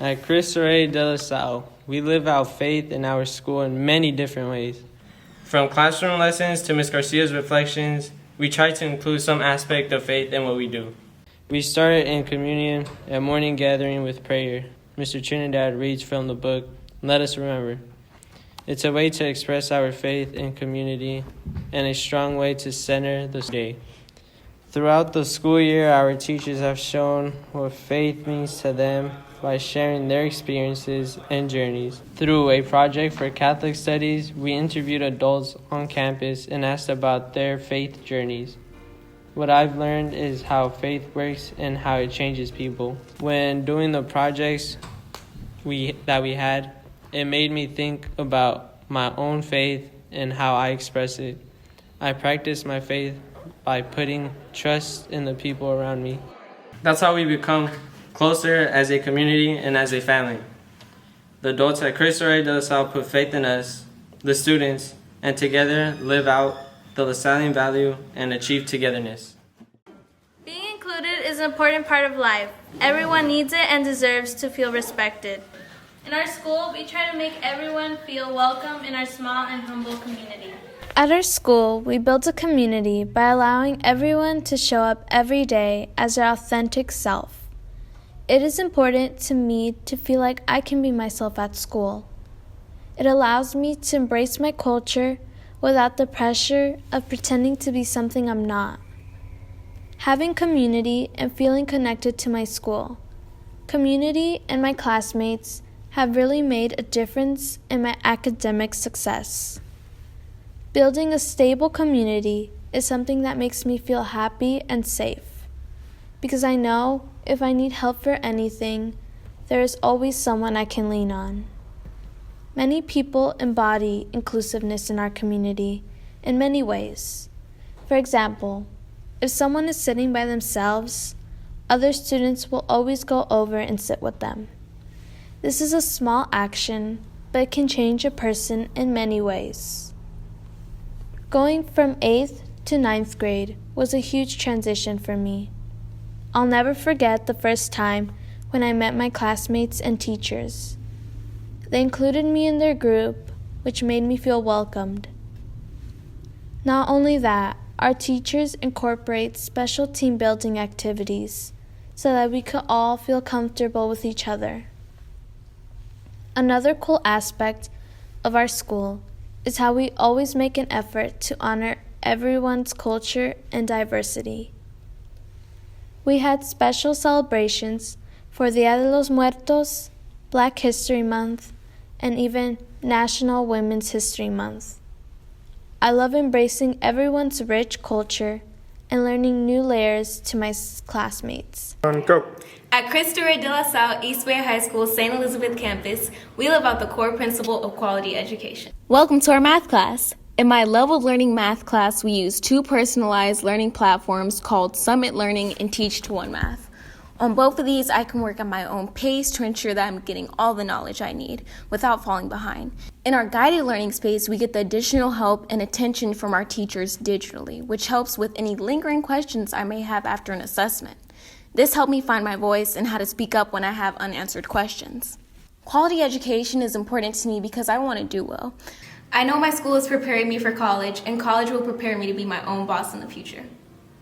At Cristo, Salle, we live out faith in our school in many different ways. From classroom lessons to Ms. Garcia's reflections, we try to include some aspect of faith in what we do. We started in communion at morning gathering with prayer. Mr. Trinidad reads from the book, Let Us Remember. It's a way to express our faith in community and a strong way to center the day. Throughout the school year, our teachers have shown what faith means to them by sharing their experiences and journeys. Through a project for Catholic Studies, we interviewed adults on campus and asked about their faith journeys. What I've learned is how faith works and how it changes people. When doing the projects that we had, it made me think about my own faith and how I express it. I practice my faith by putting trust in the people around me. That's how we become closer as a community and as a family. The adults at Cristo de La Salle put faith in us, the students, and together live out the Lasallian value and achieve togetherness. Being included is an important part of life. Everyone needs it and deserves to feel respected. In our school, we try to make everyone feel welcome in our small and humble community. At our school, we built a community by allowing everyone to show up every day as their authentic self. It is important to me to feel like I can be myself at school. It allows me to embrace my culture without the pressure of pretending to be something I'm not. Having community and feeling connected to my school, community and my classmates have really made a difference in my academic success. Building a stable community is something that makes me feel happy and safe, because I know if I need help for anything, there is always someone I can lean on. Many people embody inclusiveness in our community in many ways. For example, if someone is sitting by themselves, other students will always go over and sit with them. This is a small action, but it can change a person in many ways. Going from 8th to 9th grade was a huge transition for me. I'll never forget the first time when I met my classmates and teachers. They included me in their group, which made me feel welcomed. Not only that, our teachers incorporate special team building activities so that we could all feel comfortable with each other. Another cool aspect of our school is how we always make an effort to honor everyone's culture and diversity. We had special celebrations for Dia de los Muertos, Black History Month, and even National Women's History Month. I love embracing everyone's rich culture and learning new layers to my classmates. Go. At Cristo de La Salle Eastway High School St. Elizabeth campus, we live out the core principle of quality education. Welcome to our math class. In my leveled learning math class, we use two personalized learning platforms called Summit Learning and Teach to One Math. On both of these, I can work at my own pace to ensure that I'm getting all the knowledge I need without falling behind. In our guided learning space, we get the additional help and attention from our teachers digitally, which helps with any lingering questions I may have after an assessment. This helped me find my voice and how to speak up when I have unanswered questions. Quality education is important to me because I want to do well. I know my school is preparing me for college, and college will prepare me to be my own boss in the future.